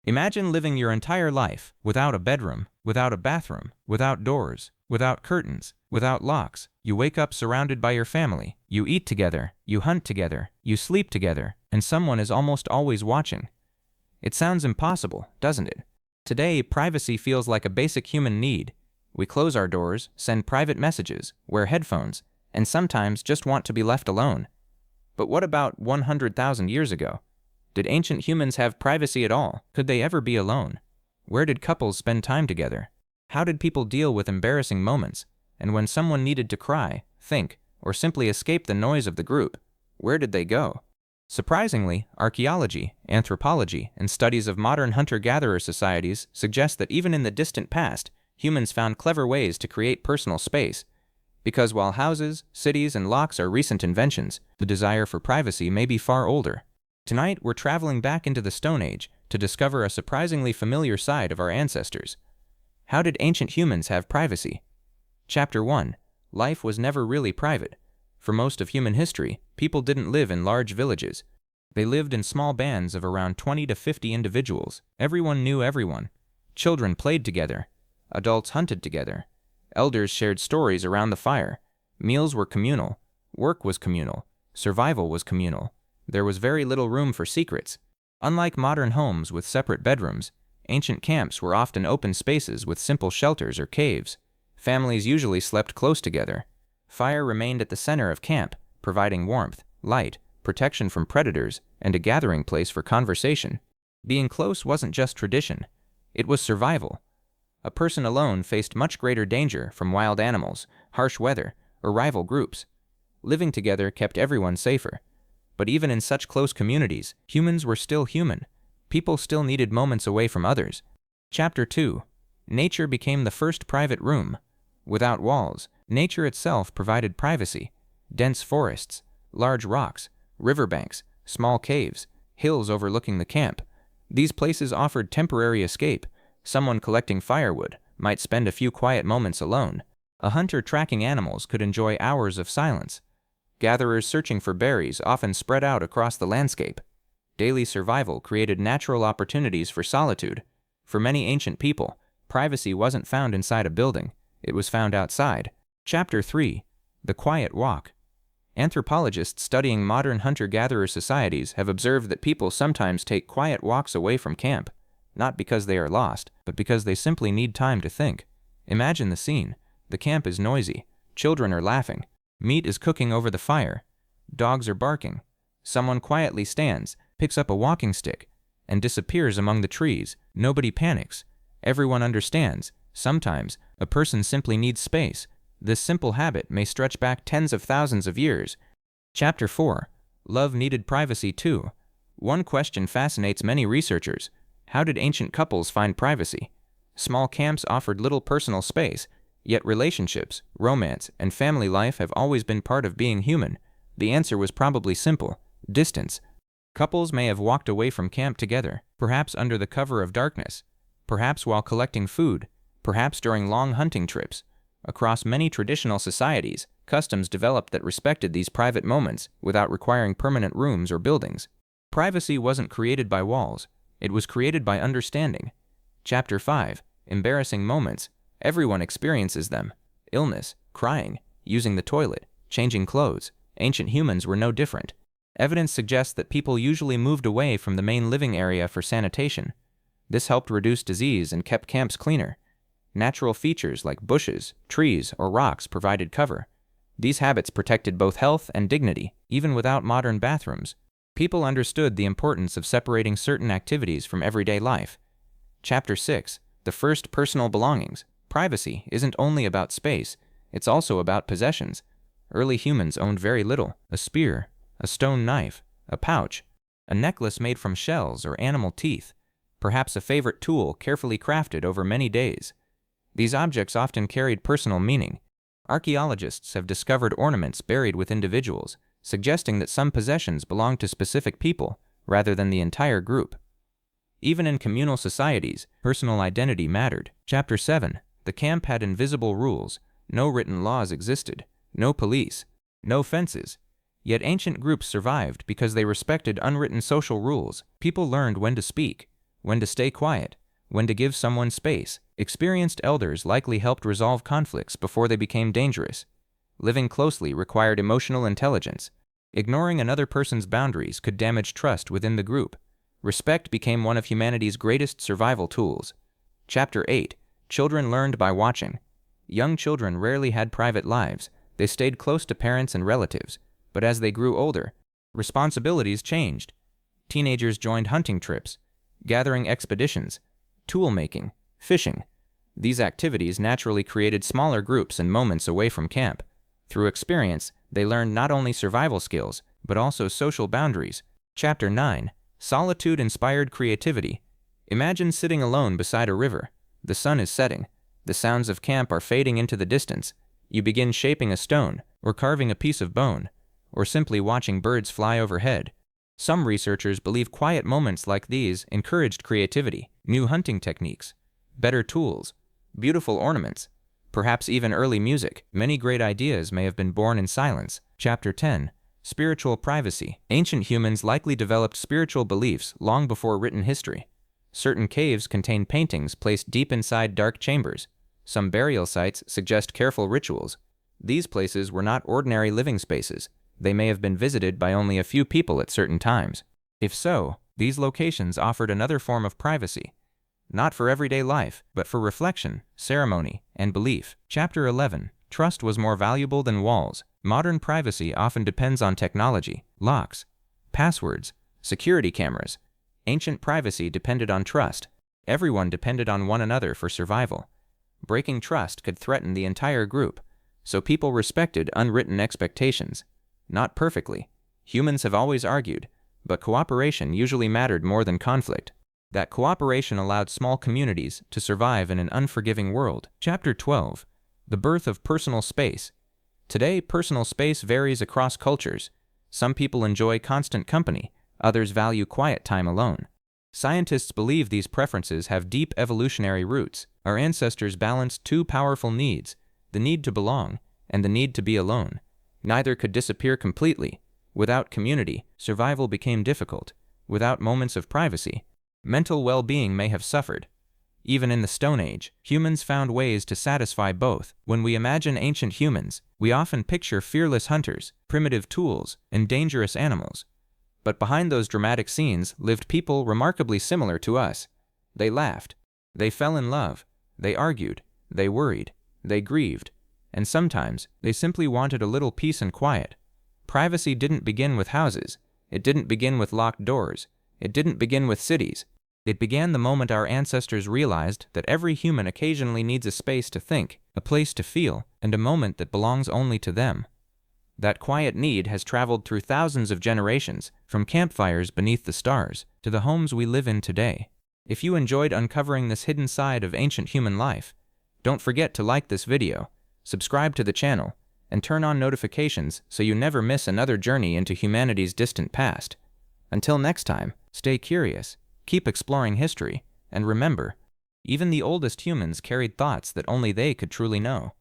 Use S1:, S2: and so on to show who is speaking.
S1: Imagine living your entire life without a bedroom, without a bathroom, without doors, without curtains, without locks. You wake up surrounded by your family. You eat together, you hunt together, you sleep together, and someone is almost always watching. It sounds impossible, doesn't it? Today, privacy feels like a basic human need. We close our doors, send private messages, wear headphones, and sometimes just want to be left alone. But what about 100,000 years ago? Did ancient humans have privacy at all? Could they ever be alone? Where did couples spend time together? How did people deal with embarrassing moments? And when someone needed to cry, think, or simply escape the noise of the group, where did they go? Surprisingly, archaeology, anthropology, and studies of modern hunter-gatherer societies suggest that even in the distant past, humans found clever ways to create personal space. Because while houses, cities, and locks are recent inventions, the desire for privacy may be far older. Tonight, we're traveling back into the Stone Age to discover a surprisingly familiar side of our ancestors. How did ancient humans have privacy? Chapter 1. Life was never really private. For most of human history, people didn't live in large villages. They lived in small bands of around 20 to 50 individuals. Everyone knew everyone. Children played together. Adults hunted together. Elders shared stories around the fire. Meals were communal. Work was communal. Survival was communal. There was very little room for secrets. Unlike modern homes with separate bedrooms, ancient camps were often open spaces with simple shelters or caves. Families usually slept close together. Fire remained at the center of camp, providing warmth, light, protection from predators, and a gathering place for conversation. Being close wasn't just tradition. It was survival. A person alone faced much greater danger from wild animals, harsh weather, or rival groups. Living together kept everyone safer. But even in such close communities, humans were still human. People still needed moments away from others. Chapter 2. Nature became the first private room. Without walls, nature itself provided privacy. Dense forests, large rocks, riverbanks, small caves, hills overlooking the camp. These places offered temporary escape. Someone collecting firewood might spend a few quiet moments alone. A hunter tracking animals could enjoy hours of silence. Gatherers searching for berries often spread out across the landscape. Daily survival created natural opportunities for solitude. For many ancient people, privacy wasn't found inside a building. It was found outside. Chapter 3. The Quiet Walk. Anthropologists studying modern hunter-gatherer societies have observed that people sometimes take quiet walks away from camp, not because they are lost, but because they simply need time to think. Imagine the scene. The camp is noisy. Children are laughing. Meat is cooking over the fire. Dogs are barking. Someone quietly stands, picks up a walking stick, and disappears among the trees. Nobody panics. Everyone understands. Sometimes, a person simply needs space. This simple habit may stretch back tens of thousands of years. Chapter 4. Love needed privacy too. One question fascinates many researchers. How did ancient couples find privacy? Small camps offered little personal space, yet relationships, romance, and family life have always been part of being human. The answer was probably simple: distance. Couples may have walked away from camp together, perhaps under the cover of darkness, perhaps while collecting food, perhaps during long hunting trips. Across many traditional societies, customs developed that respected these private moments without requiring permanent rooms or buildings. Privacy wasn't created by walls. It was created by understanding. Chapter 5. Embarrassing moments. Everyone experiences them. Illness, crying, using the toilet, changing clothes. Ancient humans were no different. Evidence suggests that people usually moved away from the main living area for sanitation. This helped reduce disease and kept camps cleaner. Natural features like bushes, trees, or rocks provided cover. These habits protected both health and dignity, even without modern bathrooms. People understood the importance of separating certain activities from everyday life. Chapter 6. The first personal belongings. Privacy isn't only about space, it's also about possessions. Early humans owned very little: a spear, a stone knife, a pouch, a necklace made from shells or animal teeth, perhaps a favorite tool carefully crafted over many days. These objects often carried personal meaning. Archaeologists have discovered ornaments buried with individuals, suggesting that some possessions belonged to specific people rather than the entire group. Even in communal societies, personal identity mattered. Chapter 7. The camp had invisible rules. No written laws existed. No police. No fences. Yet ancient groups survived because they respected unwritten social rules. People learned when to speak, when to stay quiet, when to give someone space. Experienced elders likely helped resolve conflicts before they became dangerous. Living closely required emotional intelligence. Ignoring another person's boundaries could damage trust within the group. Respect became one of humanity's greatest survival tools. Chapter 8. Children learned by watching. Young children rarely had private lives. They stayed close to parents and relatives. But as they grew older, responsibilities changed. Teenagers joined hunting trips, gathering expeditions, tool making, fishing. These activities naturally created smaller groups and moments away from camp. Through experience, they learned not only survival skills, but also social boundaries. Chapter 9. Solitude-inspired creativity. Imagine sitting alone beside a river. The sun is setting. The sounds of camp are fading into the distance. You begin shaping a stone, or carving a piece of bone, or simply watching birds fly overhead. Some researchers believe quiet moments like these encouraged creativity, new hunting techniques, better tools, beautiful ornaments, perhaps even early music. Many great ideas may have been born in silence. Chapter 10. Spiritual privacy. Ancient humans likely developed spiritual beliefs long before written history. Certain caves contain paintings placed deep inside dark chambers. Some burial sites suggest careful rituals. These places were not ordinary living spaces. They may have been visited by only a few people at certain times. If so, these locations offered another form of privacy. Not for everyday life, but for reflection, ceremony, and belief. Chapter 11. Trust was more valuable than walls. Modern privacy often depends on technology, locks, passwords, security cameras. Ancient privacy depended on trust. Everyone depended on one another for survival. Breaking trust could threaten the entire group, so people respected unwritten expectations. Not perfectly. Humans have always argued, but cooperation usually mattered more than conflict. That cooperation allowed small communities to survive in an unforgiving world. Chapter 12. The birth of personal space. Today, personal space varies across cultures. Some people enjoy constant company, others value quiet time alone. Scientists believe these preferences have deep evolutionary roots. Our ancestors balanced two powerful needs, the need to belong and the need to be alone. Neither could disappear completely. Without community, survival became difficult. Without moments of privacy, mental well-being may have suffered. Even in the Stone Age, humans found ways to satisfy both. When we imagine ancient humans, we often picture fearless hunters, primitive tools, and dangerous animals. But behind those dramatic scenes lived people remarkably similar to us. They laughed. They fell in love. They argued. They worried. They grieved. And sometimes, they simply wanted a little peace and quiet. Privacy didn't begin with houses. It didn't begin with locked doors. It didn't begin with cities. It began the moment our ancestors realized that every human occasionally needs a space to think, a place to feel, and a moment that belongs only to them. That quiet need has traveled through thousands of generations, from campfires beneath the stars to the homes we live in today. If you enjoyed uncovering this hidden side of ancient human life, don't forget to like this video, subscribe to the channel, and turn on notifications so you never miss another journey into humanity's distant past. Until next time, stay curious, keep exploring history, and remember, even the oldest humans carried thoughts that only they could truly know.